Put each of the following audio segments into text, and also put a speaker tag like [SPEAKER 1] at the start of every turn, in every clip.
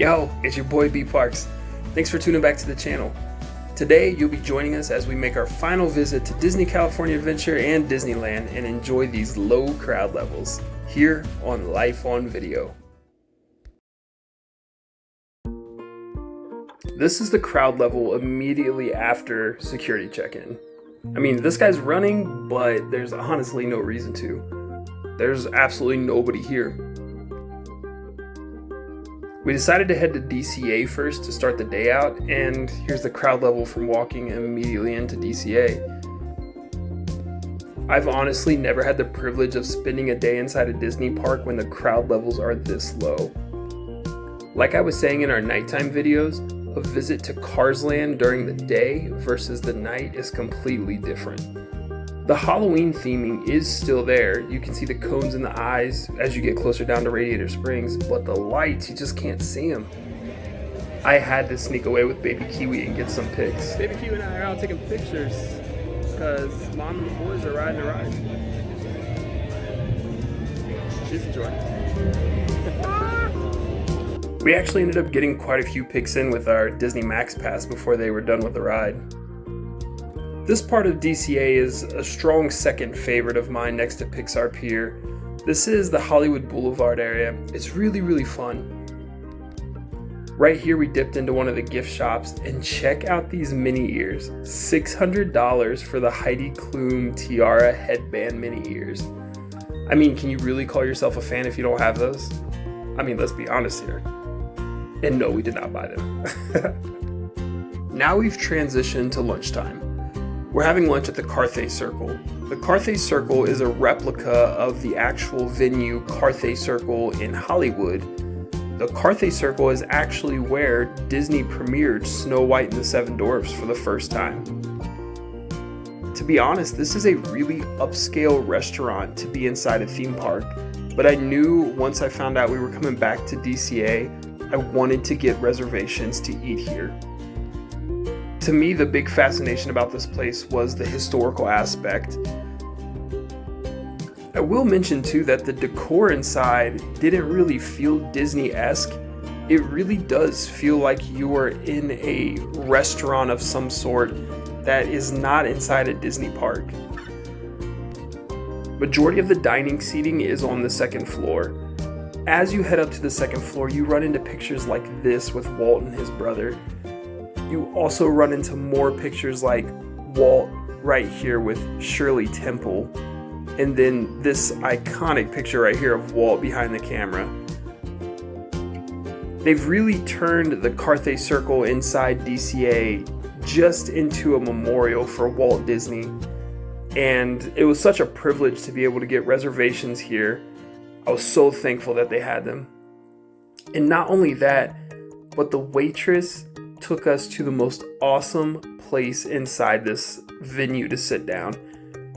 [SPEAKER 1] Yo, it's your boy B Parks. Thanks for tuning back to the channel. Today, you'll be joining us as we make our final visit to Disney California Adventure and Disneyland and enjoy these low crowd levels here on Life on Video. This is the crowd level immediately after security check-in. I mean, this guy's running, but there's honestly no reason to. There's absolutely nobody here. We decided to head to DCA first to start the day out, and here's the crowd level from walking immediately into DCA. I've honestly never had the privilege of spending a day inside a Disney park when the crowd levels are this low. Like I was saying in our nighttime videos, a visit to Cars Land during the day versus the night is completely different. The Halloween theming is still there. You can see the cones in the eyes as you get closer down to Radiator Springs, but the lights, you just can't see them. I had to sneak away with Baby Kiwi and get some pics. Baby Kiwi and I are out taking pictures because Mom and the boys are riding the ride. She's enjoying it. We actually ended up getting quite a few pics in with our Disney Max Pass before they were done with the ride. This part of DCA is a strong second favorite of mine next to Pixar Pier. This is the Hollywood Boulevard area. It's really fun. Right here we dipped into one of the gift shops and check out these mini ears. $600 for the Heidi Klum tiara headband mini ears. I mean, can you really call yourself a fan if you don't have those? I mean, let's be honest here. And no, we did not buy them. Now we've transitioned to lunchtime. We're having lunch at the Carthay Circle. The Carthay Circle is a replica of the actual venue Carthay Circle in Hollywood. The Carthay Circle is actually where Disney premiered Snow White and the Seven Dwarfs for the first time. To be honest, this is a really upscale restaurant to be inside a theme park, but I knew once I found out we were coming back to DCA, I wanted to get reservations to eat here. To me, the big fascination about this place was the historical aspect. I will mention too that the decor inside didn't really feel Disney-esque. It really does feel like you are in a restaurant of some sort that is not inside a Disney park. Majority of the dining seating is on the second floor. As you head up to the second floor, you run into pictures like this with Walt and his brother. You also run into more pictures like Walt right here with Shirley Temple, and then this iconic picture right here of Walt behind the camera. They've really turned the Carthay Circle inside DCA just into a memorial for Walt Disney, and it was such a privilege to be able to get reservations here. I was so thankful that they had them. And not only that, but the waitress took us to the most awesome place inside this venue to sit down.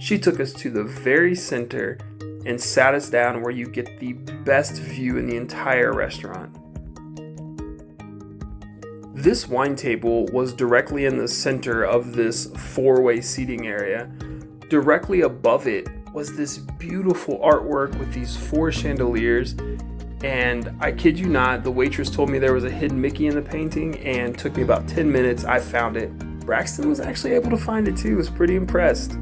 [SPEAKER 1] She took us to the very center and sat us down where you get the best view in the entire restaurant. This wine table was directly in the center of this four-way seating area. Directly above it was this beautiful artwork with these four chandeliers. And I kid you not, the waitress told me there was a hidden Mickey in the painting, and took me about 10 minutes. I found it. Braxton was actually able to find it too. I was pretty impressed.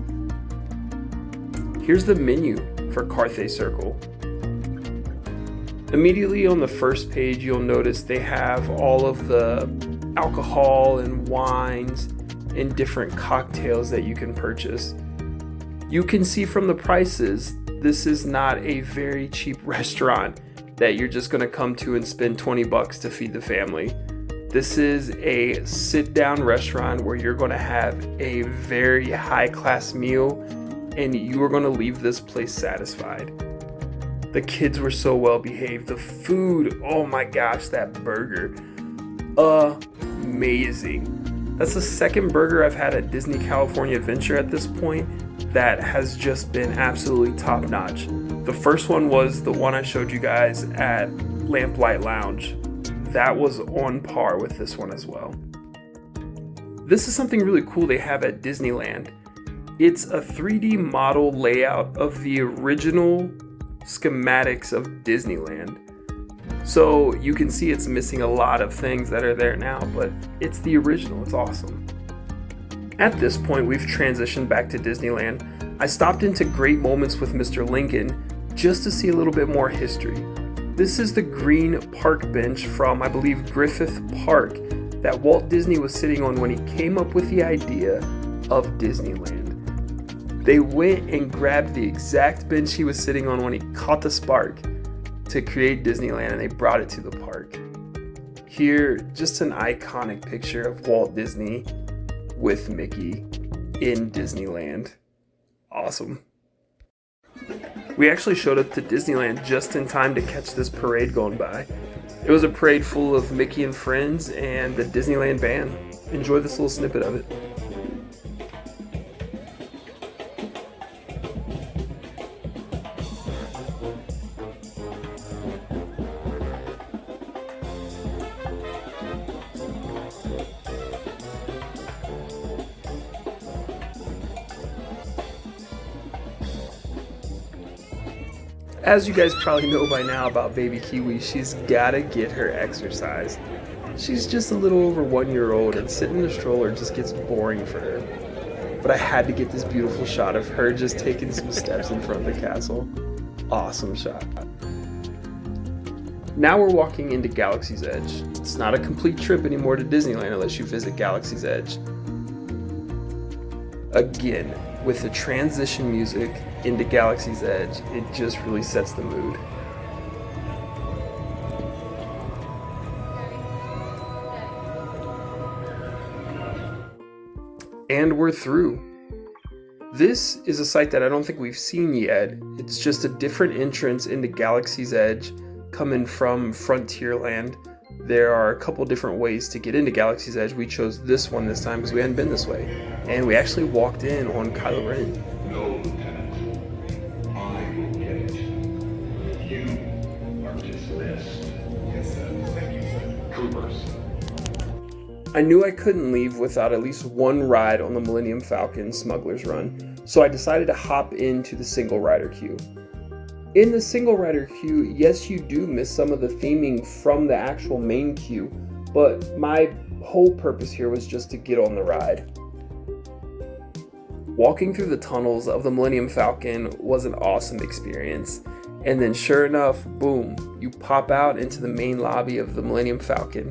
[SPEAKER 1] Here's the menu for Carthay Circle. Immediately on the first page, you'll notice they have all of the alcohol and wines and different cocktails that you can purchase. You can see from the prices, this is not a very cheap restaurant that you're just gonna come to and spend $20 to feed the family. This is a sit-down restaurant where you're gonna have a very high-class meal and you are gonna leave this place satisfied. The kids were so well behaved. The food, oh my gosh, that burger, amazing. That's the second burger I've had at Disney California Adventure at this point that has just been absolutely top-notch. The first one was the one I showed you guys at Lamplight Lounge. That was on par with this one as well. This is something really cool they have at Disneyland. It's a 3D model layout of the original schematics of Disneyland. So you can see it's missing a lot of things that are there now, but it's the original. It's awesome. At this point, we've transitioned back to Disneyland. I stopped into Great Moments with Mr. Lincoln just to see a little bit more history. This is the green park bench from, I believe, Griffith Park that Walt Disney was sitting on when he came up with the idea of Disneyland. They went and grabbed the exact bench he was sitting on when he caught the spark to create Disneyland, and they brought it to the park. Here, just an iconic picture of Walt Disney with Mickey in Disneyland. Awesome. We actually showed up to Disneyland just in time to catch this parade going by. It was a parade full of Mickey and friends and the Disneyland band. Enjoy this little snippet of it. As you guys probably know by now about baby Kiwi, she's gotta get her exercise. She's just a little over 1 year old, and sitting in a stroller just gets boring for her. But I had to get this beautiful shot of her just taking some steps in front of the castle. Awesome shot. Now we're walking into Galaxy's Edge. It's not a complete trip anymore to Disneyland unless you visit Galaxy's Edge. Again, with the transition music into Galaxy's Edge, it just really sets the mood. And we're through. This is a site that I don't think we've seen yet. It's just a different entrance into Galaxy's Edge coming from Frontierland. There are a couple different ways to get into Galaxy's Edge. We chose this one this time because we hadn't been this way. And we actually walked in on Kylo Ren.
[SPEAKER 2] No, Lieutenant. I will get it. You are dismissed. Yes, sir. Thank you, sir. Troopers.
[SPEAKER 1] I knew I couldn't leave without at least one ride on the Millennium Falcon Smugglers Run, so I decided to hop into the single rider queue. In the single rider queue, yes, you do miss some of the theming from the actual main queue, but my whole purpose here was just to get on the ride. Walking through the tunnels of the Millennium Falcon was an awesome experience, and then sure enough, boom, you pop out into the main lobby of the Millennium Falcon.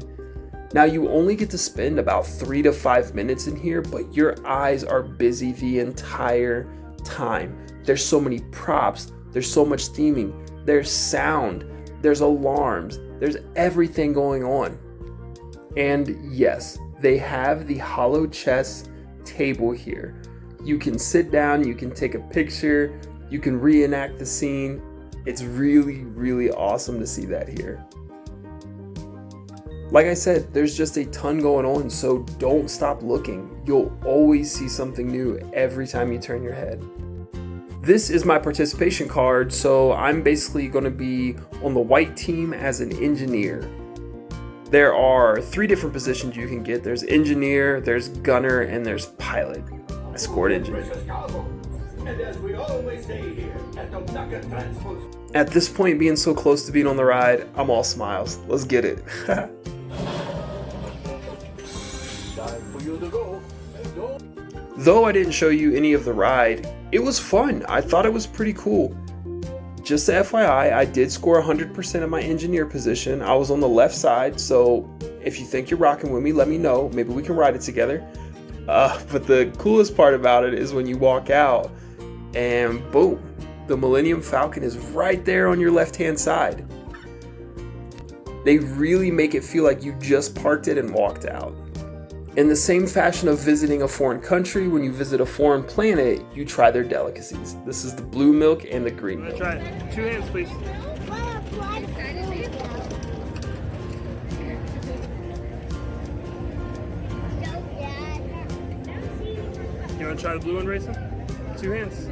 [SPEAKER 1] Now you only get to spend about 3 to 5 minutes in here, but your eyes are busy the entire time. There's so many props. There's so much theming, there's sound, there's alarms, there's everything going on. And yes, they have the hollow chess table here. You can sit down, you can take a picture, you can reenact the scene. It's really, really awesome to see that here. Like I said, there's just a ton going on, so don't stop looking. You'll always see something new every time you turn your head. This is my participation card, so I'm basically going to be on the white team as an engineer. There are 3 different positions you can get. There's engineer, there's gunner, and there's pilot. I scored engineer. At this point, being so close to being on the ride, I'm all smiles. Let's get it. Though I didn't show you any of the ride, it was fun. I thought it was pretty cool. Just FYI, I did score 100% of my engineer position. I was on the left side, so if you think you're rocking with me, let me know. Maybe we can ride it together. But the coolest part about it is when you walk out and boom, the Millennium Falcon is right there on your left-hand side. They really make it feel like you just parked it and walked out. In the same fashion of visiting a foreign country, when you visit a foreign planet, you try their delicacies. This is the blue milk and the green milk.
[SPEAKER 3] Try it. 2 hands, please. You want to try the blue one, Racing? 2 hands.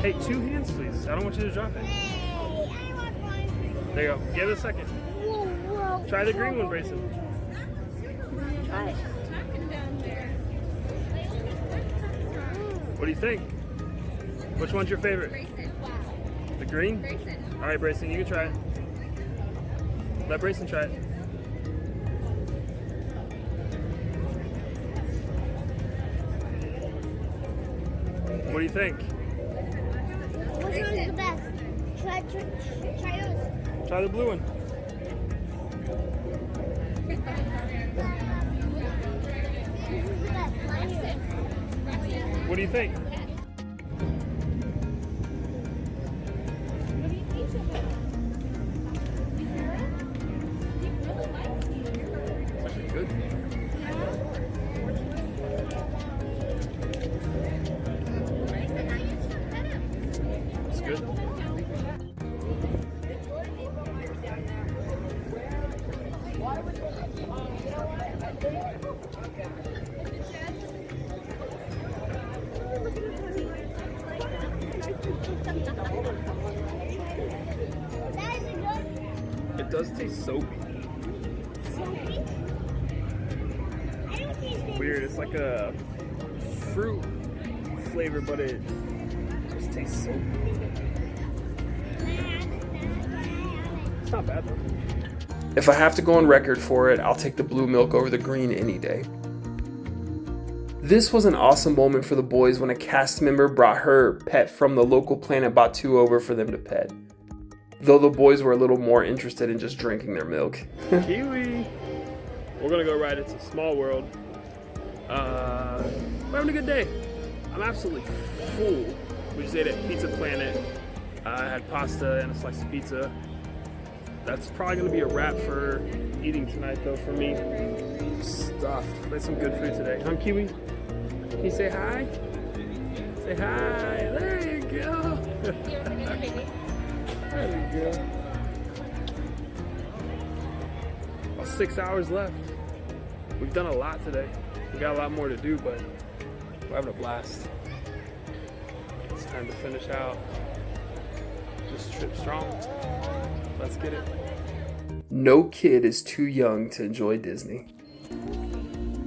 [SPEAKER 3] Hey, 2 hands, please. I don't want you to drop it. There you go. Give it a second. Try the green one, Brayson.
[SPEAKER 4] Try it.
[SPEAKER 3] What do you think? Which one's your favorite?
[SPEAKER 4] Grayson.
[SPEAKER 3] The green?
[SPEAKER 4] Grayson.
[SPEAKER 3] All right, Brayson, you can try it. Let Brayson try it. What do you think?
[SPEAKER 4] Which one's the best? Try yours.
[SPEAKER 3] Try the blue one.
[SPEAKER 4] This is the best. Mine here.
[SPEAKER 3] What do you think? It's actually good. It's good.
[SPEAKER 4] That is good.
[SPEAKER 3] It does taste soapy.
[SPEAKER 4] Soapy? I don't taste it.
[SPEAKER 3] Weird. It's like a fruit flavor, but it just tastes soapy. It's not bad though.
[SPEAKER 1] If I have to go on record for it, I'll take the blue milk over the green any day. This was an awesome moment for the boys when a cast member brought her pet from the local Planet Batu over for them to pet. Though the boys were a little more interested in just drinking their milk.
[SPEAKER 3] Kiwi. We're gonna go ride It's a Small World. We're having a good day. I'm absolutely full. We just ate at Pizza Planet. I had pasta and a slice of pizza. That's probably gonna be a wrap for eating tonight though for me. Stuffed. We had some good food today. Huh, Kiwi? Can you say hi? Say hi. There you go. There you go. About 6 hours left. We've done a lot today. We got a lot more to do, but we're having a blast. It's time to finish out. Just trip strong. Let's get it.
[SPEAKER 1] No kid is too young to enjoy Disney.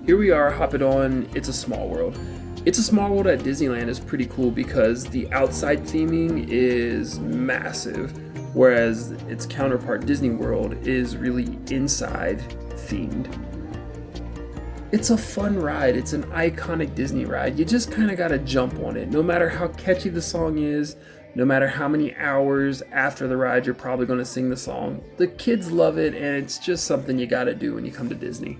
[SPEAKER 1] Here we are hopping on It's a Small World. It's a Small World at Disneyland is pretty cool because the outside theming is massive, whereas its counterpart Disney World is really inside themed. It's a fun ride. It's an iconic Disney ride. You just kind of got to jump on it. No matter how catchy the song is, no matter how many hours after the ride you're probably going to sing the song, the kids love it, and it's just something you got to do when you come to Disney.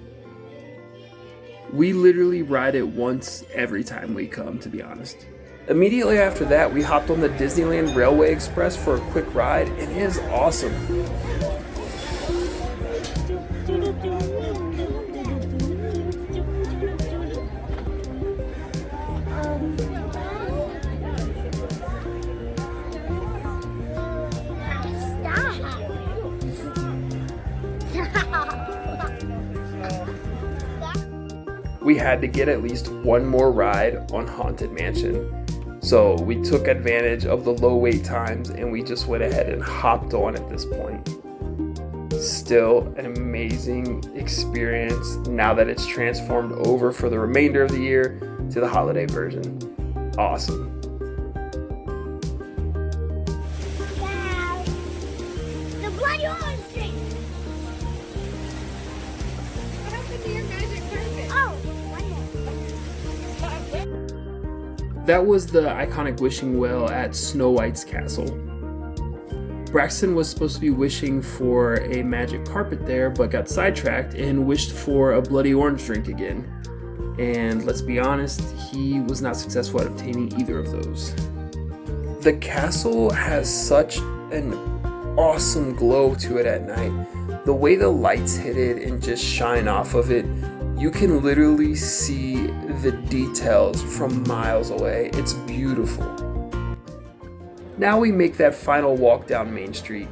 [SPEAKER 1] We literally ride it once every time we come, to be honest. Immediately after that, we hopped on the Disneyland Railway Express for a quick ride, and it is awesome. We had to get at least one more ride on Haunted Mansion. So we took advantage of the low wait times and we just went ahead and hopped on at this point. Still an amazing experience now that it's transformed over for the remainder of the year to the holiday version. Awesome.
[SPEAKER 4] Wow. The bloody orange thing.
[SPEAKER 5] What happened to your magic carpet?
[SPEAKER 4] Oh,
[SPEAKER 1] That was the iconic wishing well at Snow White's castle. Braxton was supposed to be wishing for a magic carpet there, but got sidetracked and wished for a bloody orange drink again. And let's be honest, he was not successful at obtaining either of those. The castle has such an awesome glow to it at night. The way the lights hit it and just shine off of it, you can literally see the details from miles away. It's beautiful. Now we make that final walk down Main Street.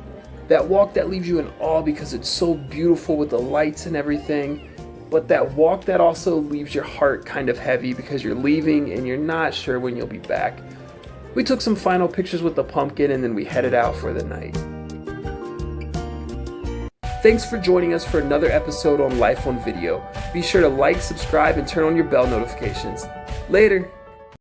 [SPEAKER 1] That walk that leaves you in awe because it's so beautiful with the lights and everything, but that walk that also leaves your heart kind of heavy because you're leaving and you're not sure when you'll be back. We took some final pictures with the pumpkin and then we headed out for the night. Thanks for joining us for another episode on Life on Video. Be sure to like, subscribe, and turn on your bell notifications. Later!